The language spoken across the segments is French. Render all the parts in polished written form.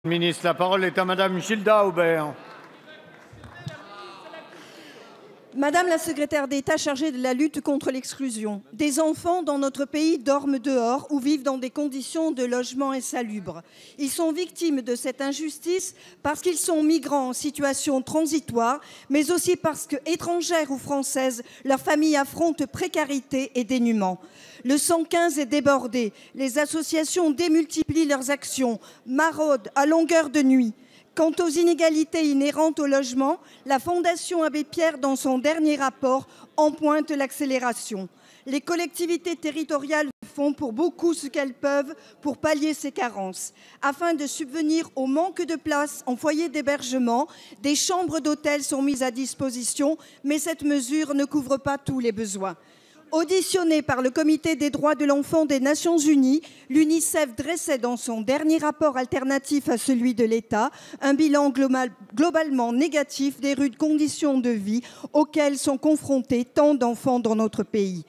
Ministre, la parole est à Madame Gilda Aubert. Madame la secrétaire d'État chargée de la lutte contre l'exclusion, des enfants dans notre pays dorment dehors ou vivent dans des conditions de logement insalubres. Ils sont victimes de cette injustice parce qu'ils sont migrants en situation transitoire, mais aussi parce que, étrangères ou françaises, leurs familles affrontent précarité et dénuement. Le 115 est débordé, les associations démultiplient leurs actions, maraudent à longueur de nuit. Quant aux inégalités inhérentes au logement, la Fondation Abbé Pierre, dans son dernier rapport, en pointe l'accélération. Les collectivités territoriales font pour beaucoup ce qu'elles peuvent pour pallier ces carences. Afin de subvenir au manque de places en foyer d'hébergement, des chambres d'hôtel sont mises à disposition, mais cette mesure ne couvre pas tous les besoins. Auditionné par le Comité des droits de l'enfant des Nations Unies, l'UNICEF dressait dans son dernier rapport alternatif à celui de l'État un bilan globalement négatif des rudes conditions de vie auxquelles sont confrontés tant d'enfants dans notre pays.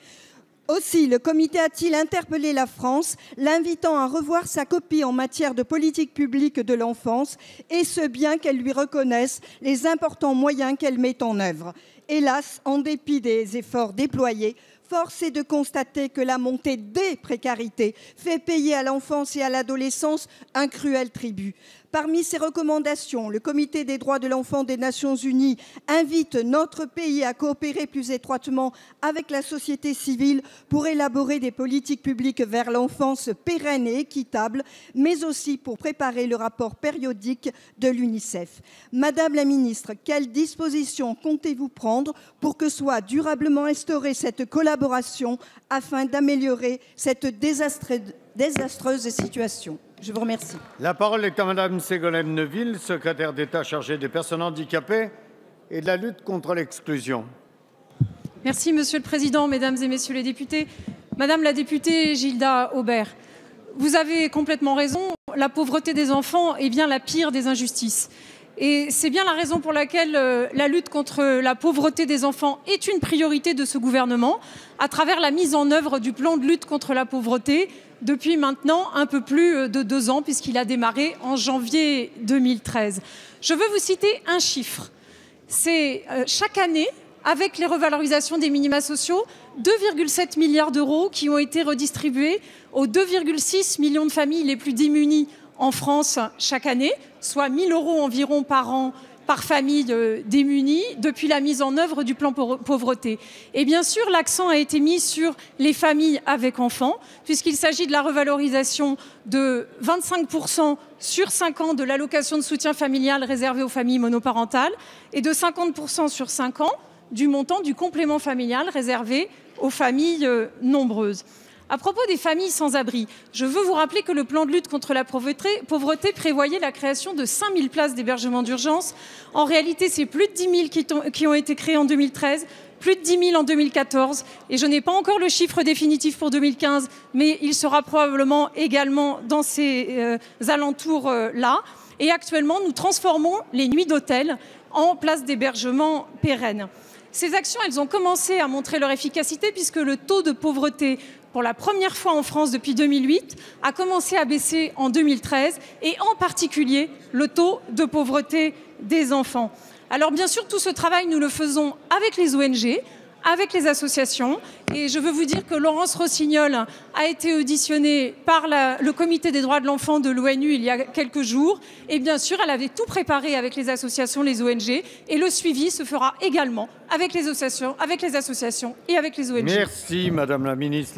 Aussi, le comité a-t-il interpellé la France, l'invitant à revoir sa copie en matière de politique publique de l'enfance, et ce bien qu'elle lui reconnaisse les importants moyens qu'elle met en œuvre. Hélas, en dépit des efforts déployés, force est de constater que la montée des précarités fait payer à l'enfance et à l'adolescence un cruel tribut. Parmi ces recommandations, le Comité des droits de l'enfant des Nations Unies invite notre pays à coopérer plus étroitement avec la société civile pour élaborer des politiques publiques vers l'enfance pérennes et équitables, mais aussi pour préparer le rapport périodique de l'UNICEF. Madame la ministre, quelles dispositions comptez-vous prendre pour que soit durablement instaurée cette collaboration afin d'améliorer cette désastreuse situation? Je vous remercie. La parole est à Madame Ségolène Neuville, secrétaire d'État chargée des personnes handicapées et de la lutte contre l'exclusion. Merci Monsieur le Président, Mesdames et Messieurs les députés. Madame la députée Gilda Aubert, vous avez complètement raison, la pauvreté des enfants est bien la pire des injustices. Et c'est bien la raison pour laquelle la lutte contre la pauvreté des enfants est une priorité de ce gouvernement, à travers la mise en œuvre du plan de lutte contre la pauvreté depuis maintenant un peu plus de 2 ans, puisqu'il a démarré en janvier 2013. Je veux vous citer un chiffre. C'est chaque année, avec les revalorisations des minima sociaux, 2,7 milliards d'euros qui ont été redistribués aux 2,6 millions de familles les plus démunies en France chaque année, soit 1 000 € environ par an par famille démunie depuis la mise en œuvre du plan pauvreté. Et bien sûr, l'accent a été mis sur les familles avec enfants, puisqu'il s'agit de la revalorisation de 25% sur 5 ans de l'allocation de soutien familial réservée aux familles monoparentales et de 50% sur 5 ans du montant du complément familial réservé aux familles nombreuses. À propos des familles sans abri, je veux vous rappeler que le plan de lutte contre la pauvreté prévoyait la création de 5 000 places d'hébergement d'urgence. En réalité, c'est plus de 10 000 qui ont été créées en 2013, plus de 10 000 en 2014. Et je n'ai pas encore le chiffre définitif pour 2015, mais il sera probablement également dans ces alentours-là. Et actuellement, nous transformons les nuits d'hôtel en places d'hébergement pérennes. Ces actions, elles ont commencé à montrer leur efficacité puisque le taux de pauvreté, pour la première fois en France depuis 2008, a commencé à baisser en 2013, et en particulier le taux de pauvreté des enfants. Alors bien sûr, tout ce travail, nous le faisons avec les ONG, avec les associations, et je veux vous dire que Laurence Rossignol a été auditionnée par le Comité des droits de l'enfant de l'ONU il y a quelques jours, et bien sûr, elle avait tout préparé avec les associations, les ONG, et le suivi se fera également avec les associations et avec les ONG. Merci Madame la Ministre.